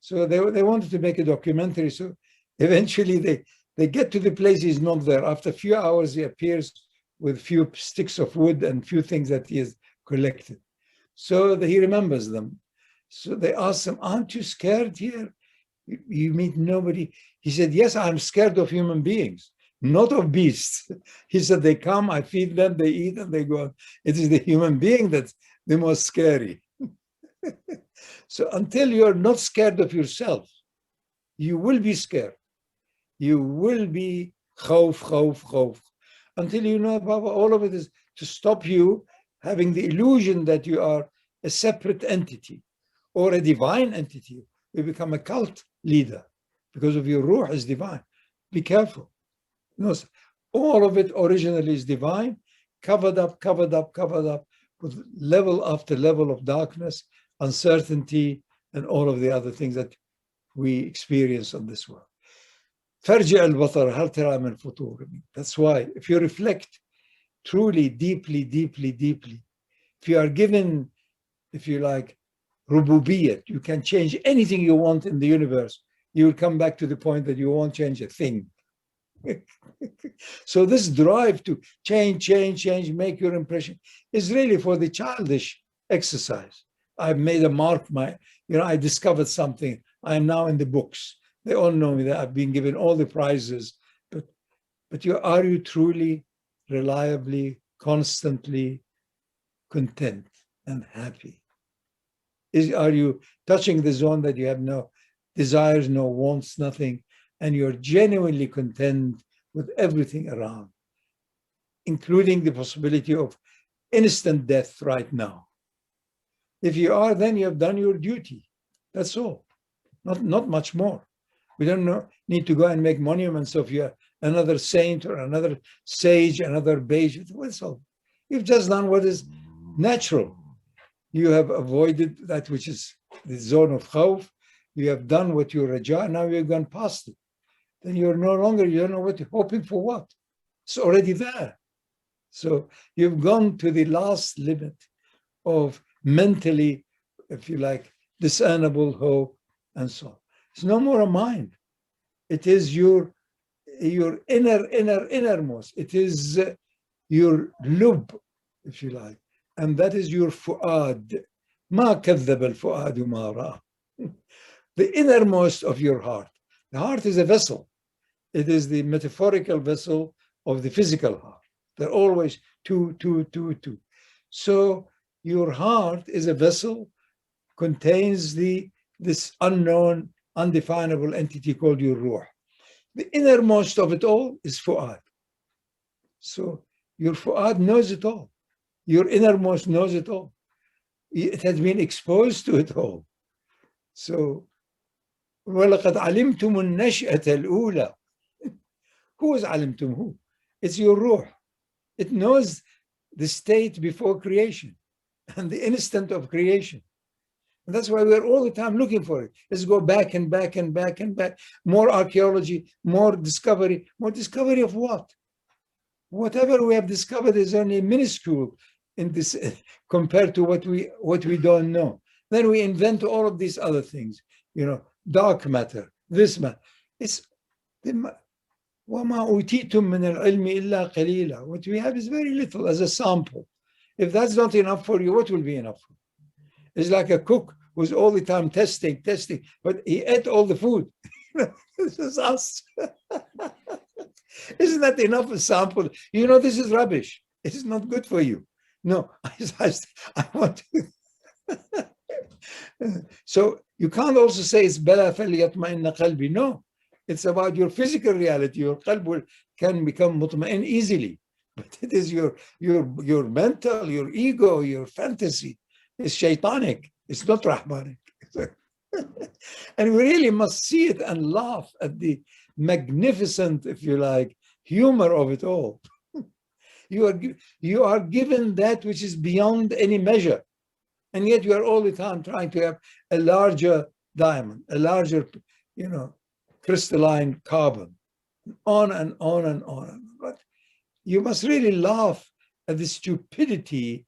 So they wanted to make a documentary. So eventually they get to the place, he's not there. After a few hours, he appears with few sticks of wood and few things that he has collected. So he remembers them. So they asked him, aren't you scared here? You meet nobody. He said, yes, I'm scared of human beings, not of beasts. He said, they come, I feed them, they eat, and they go. It is the human being that's the most scary. So until you're not scared of yourself, you will be scared. You will be khawf. Until you know, Baba, all of it is to stop you having the illusion that you are a separate entity or a divine entity. You become a cult leader because of your ruh is divine. Be careful. No, all of it originally is divine, covered up with level after level of darkness, uncertainty, and all of the other things that we experience on this world. فارجع البصر هل ترى من فطور. That's why if you reflect truly, deeply, if you are given, if you like, rububiyat, you can change anything you want in the universe. You will come back to the point that you won't change a thing. So this drive to change, make your impression is really for the childish exercise. I've made a mark, I discovered something. I am now in the books. They all know me that I've been given all the prizes, but are you truly, reliably, constantly content and happy? Are you touching the zone that you have no desires, no wants, nothing, and you're genuinely content with everything around, including the possibility of instant death right now? If you are, then you have done your duty. That's all. Not much more. We don't need to go and make monuments of you, another saint or another sage, another beige. What's all? You've just done what is natural. You have avoided that which is the zone of khawf. You have done what you're raja. Now you've gone past it. Then you're no longer, you don't know what you're hoping for what. It's already there. So you've gone to the last limit of mentally, if you like, discernible hope and so on. It's no more a mind. It is your innermost. It is your lub, if you like. And that is your fu'ad. ما كذب الفؤاد ما رأى. The innermost of your heart. The heart is a vessel. It is the metaphorical vessel of the physical heart. They're always two. So your heart is a vessel, contains the this unknown, undefinable entity called your ruh. The innermost of it all is fu'ad. So your fu'ad knows it all. Your innermost knows it all. It has been exposed to it all. So, وَلَقَدْ عَلِمْتُمُ النَّشْأَةَ الْأُولَى. Who is عَلِمْتُم? Who? It's your ruh. It knows the state before creation and the instant of creation. And that's why we're all the time looking for it. Let's go back and back and back and back. More archaeology, more discovery. More discovery of what? Whatever we have discovered is only minuscule in this compared to what we don't know. Then we invent all of these other things, dark matter, this matter. It's وَمَا أُوتِيتُم مِّنَ الْعِلْمِ إِلَّا قَلِيلًا. What we have is very little as a sample. If that's not enough for you, what will be enough for you? It's like a cook who's all the time testing, but he ate all the food. This is us. Isn't that enough a sample? This is rubbish. It is not good for you. No, I want to. So you can't also say it's بَلَا فَلْيَطْمَئِنَّ قَلْبِي. No, it's about your physical reality. Your qalb can become mutma'in easily. But it is your mental, your ego, your fantasy. It's shaitanic. It's not rahmanic. And we really must see it and laugh at the magnificent, if you like, humor of it all. You are given that which is beyond any measure. And yet you are all the time trying to have a larger diamond, a larger, crystalline carbon, on and on and on. But you must really laugh at the stupidity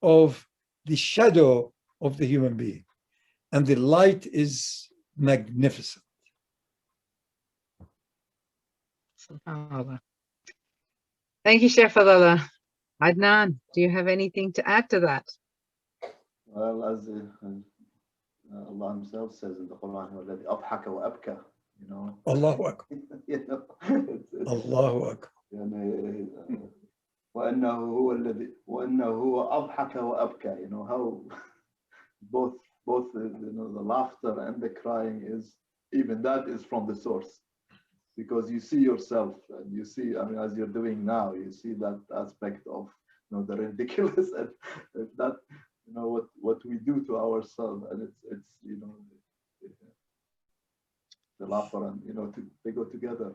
of the shadow of the human being. And the light is magnificent. SubhanAllah. Thank you, Shaykh Fadhlalla. Adnan, do you have anything to add to that? Well, as Allah Himself says in the Quran, وَالَّذِي أَضْحَكَ وَأَبْكَى. Allahu Akbar. Allahu Akbar. وَأَنَّهُ هُوَ أَضْحَكَ وَأَبْكَى. How both the laughter and the crying is, even that is from the source, because you see yourself and you see, as you're doing now, you see that aspect of the ridiculous and that what we do to ourselves, and it's the laughter and they go together.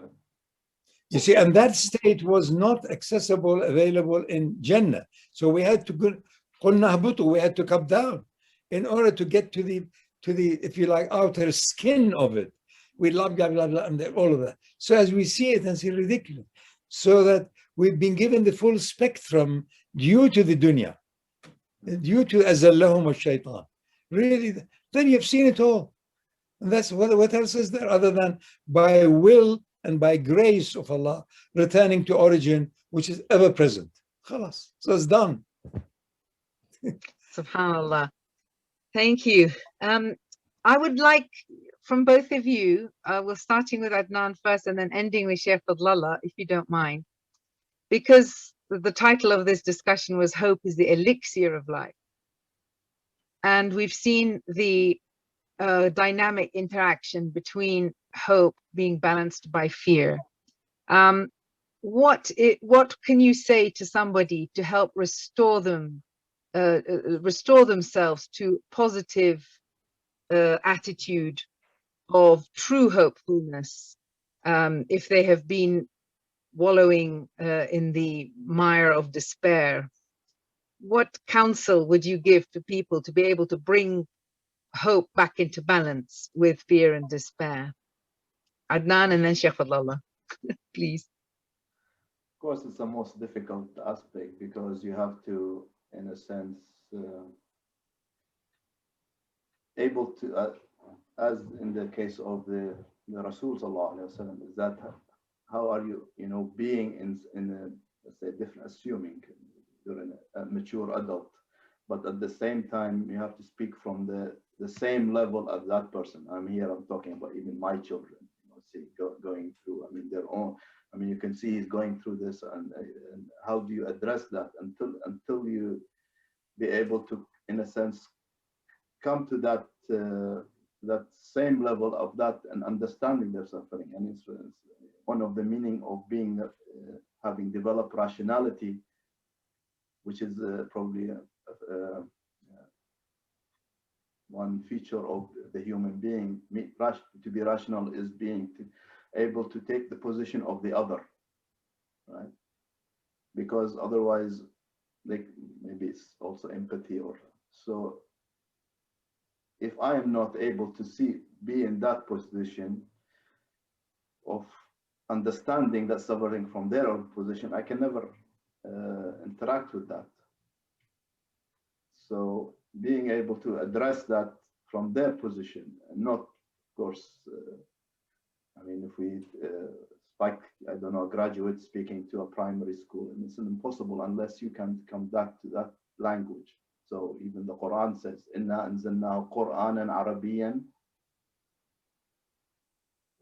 You see, and that state was not accessible, available in Jannah. So we had to go, we had to come down in order to get to the, if you like, outer skin of it. We love blah, blah, blah, and all of that. So as we see it, and it's ridiculous. So that we've been given the full spectrum due to the dunya, due to azallahum ash-shaytan. Really, then you've seen it all. And that's what else is there other than by will and by grace of Allah, returning to origin, which is ever present. Khalas. So it's done. SubhanAllah. Thank you. I would like from both of you, we're starting with Adnan first and then ending with Shaykh Fadhlalla, if you don't mind, because the title of this discussion was Hope is the Elixir of Life. And we've seen the dynamic interaction between hope being balanced by fear. What can you say to somebody to help restore themselves to positive attitude of true hopefulness if they have been wallowing in the mire of despair? What counsel would you give to people to be able to bring hope back into balance with fear and despair? Adnan and then Shaykh Fadhlalla, please. Of course, it's the most difficult aspect because you have to, in a sense, able to, as in the case of the Rasul Sallallahu Alaihi Wasallam, is that how are you, being in a, let's say, different, assuming you're a mature adult, but at the same time you have to speak from the same level as that person. I'm talking about even my children, going through, their own. You can see he's going through this, and how do you address that until you be able to, in a sense, come to that that same level of that and understanding their suffering. And it's one of the meaning of being having developed rationality, which is probably one feature of the human being. To be rational is being able to take the position of the other, right? Because otherwise, like, maybe it's also empathy or so. If I am not able to be in that position of understanding that suffering from their own position, I can never interact with that. So being able to address that from their position, and not, of course, I mean, if we like, I don't know, a graduate speaking to a primary school, and it's impossible unless you can come back to that language. So even the Quran says, "Inna anzalnahu Qur'anan Arabiyyan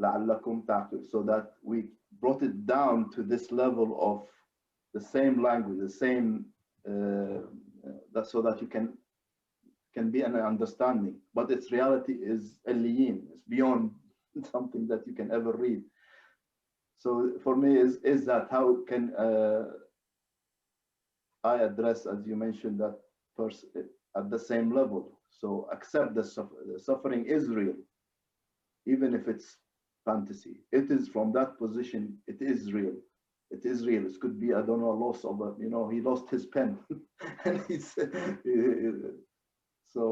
la'allakum ta'qilun," so that we brought it down to this level of the same language, the same, that so that you can be an understanding. But its reality is alien, it's beyond something that you can ever read. So for me, is that how can I address, as you mentioned, that person at the same level? So accept the suffering is real, even if it's fantasy. It is from that position, it is real. It is real. It could be, I don't know, a loss of a, you know, he lost his pen. And he's, so,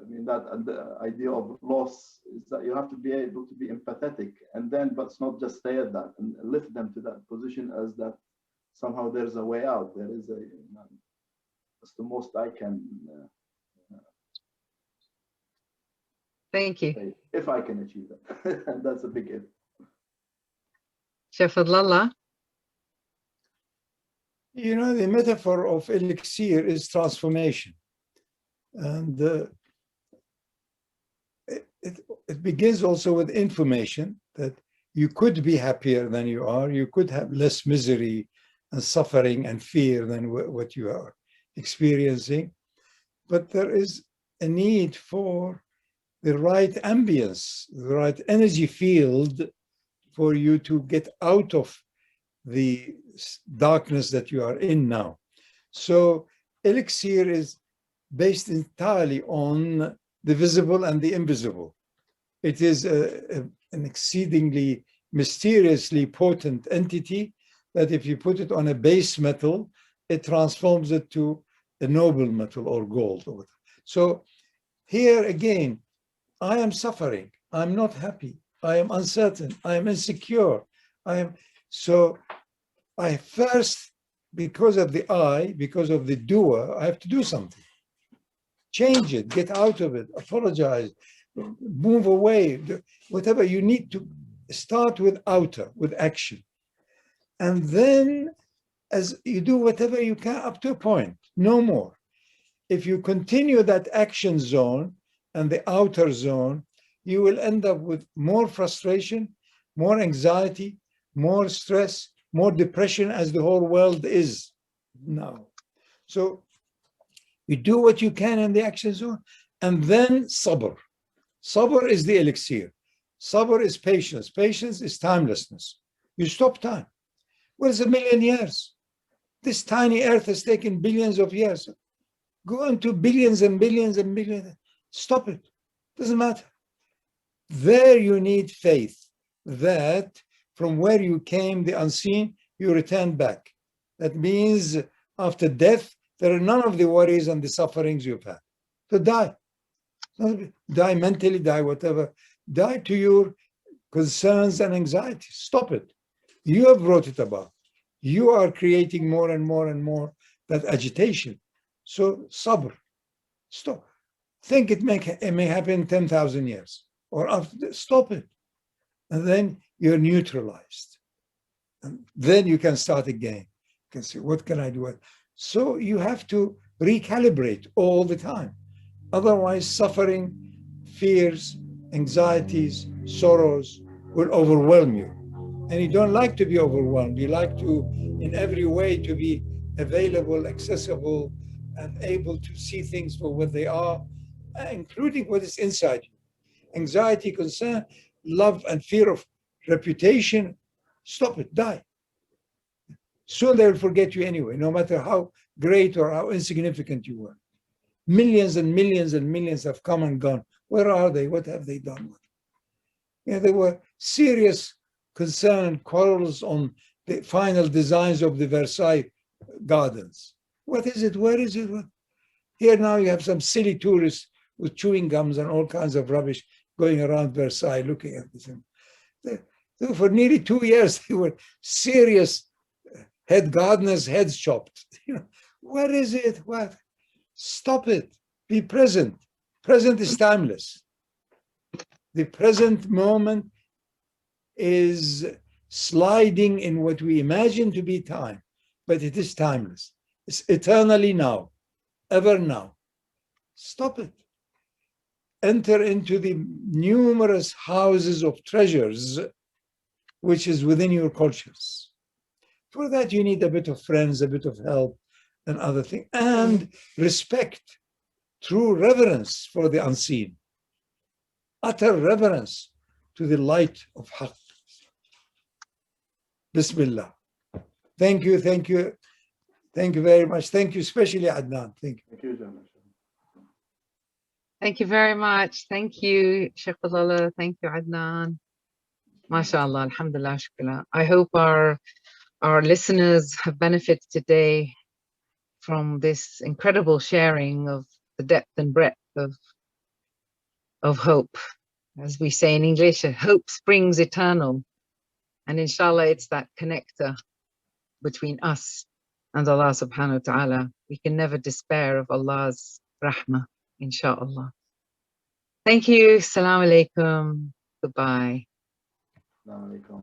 I mean, that the idea of loss is that you have to be able to be empathetic, and then, but it's not just stay at that and lift them to that position as that somehow there's a way out. There is a, you know, that's the most I can. Thank you. Say, if I can achieve that. And that's a big if. Shaykh Fadhlalla. You know, the metaphor of elixir is transformation. And it begins also with information that you could be happier than you are. You could have less misery and suffering and fear than what you are experiencing. But there is a need for the right ambience, the right energy field for you to get out of the darkness that you are in now. So elixir is based entirely on the visible and the invisible. It is an exceedingly mysteriously potent entity that if you put it on a base metal, it transforms it to a noble metal or gold. So here again, I am suffering. I'm not happy. I am uncertain. I am insecure. So I first, because of the I, because of the doer, I have to do something. Change it, get out of it, apologize, move away, whatever. You need to start with outer, with action. And then as you do whatever you can up to a point, no more. If you continue that action zone and the outer zone, you will end up with more frustration, more anxiety, more stress, more depression, as the whole world is now. So you do what you can in the action zone, and then sabr. Sabr is the elixir. Sabr is patience. Patience is timelessness. You stop time. What is 1,000,000 years? This tiny earth has taken billions of years. Go into billions and billions and billions. Stop it. Doesn't matter. There you need faith that from where you came, the unseen, you return back. That means after death, there are none of the worries and the sufferings you've had. So die. Die mentally, die whatever. Die to your concerns and anxieties. Stop it. You have brought it about. You are creating more and more and more that agitation. So sabr. Stop. Think it may happen 10,000 years. Or after, stop it. And then you're neutralized. And then you can start again. You can say, what can I do? So you have to recalibrate all the time. Otherwise, suffering, fears, anxieties, sorrows will overwhelm you. And you don't like to be overwhelmed. You like to, in every way, to be available, accessible, and able to see things for what they are, including what is inside you. anxiety, concern, love and fear of reputation. Stop it, die. Soon they will forget you anyway, no matter how great or how insignificant you were. Millions and millions and millions have come and gone. Where are they? What have they done? Yeah, there were serious concern and quarrels on the final designs of the Versailles gardens. What is it? Where is it? Here now you have some silly tourists with chewing gums and all kinds of rubbish going around Versailles looking at this. For nearly 2 years, they were serious head gardeners' heads chopped. Where is it? What? Stop it. Be present. Present is timeless. The present moment is sliding in what we imagine to be time, but it is timeless. It's eternally now, ever now. Stop it. Enter into the numerous houses of treasures which is within your cultures. For that, you need a bit of friends, a bit of help, and other things, and respect, true reverence for the unseen, utter reverence to the light of Haqq. Bismillah. Thank you, thank you, thank you very much. Thank you, especially Adnan. Thank you. Thank you, John. Thank you very much. Thank you, Shaykh Fadhlalla. Thank you, Adnan. MashaAllah, alhamdulillah, shukrillah. I hope our listeners have benefited today from this incredible sharing of the depth and breadth of hope. As we say in English, hope springs eternal. And inshallah, it's that connector between us and Allah subhanahu wa ta'ala. We can never despair of Allah's rahmah, inshallah. Thank you. Assalamu alaikum. Goodbye. Assalamu alaikum.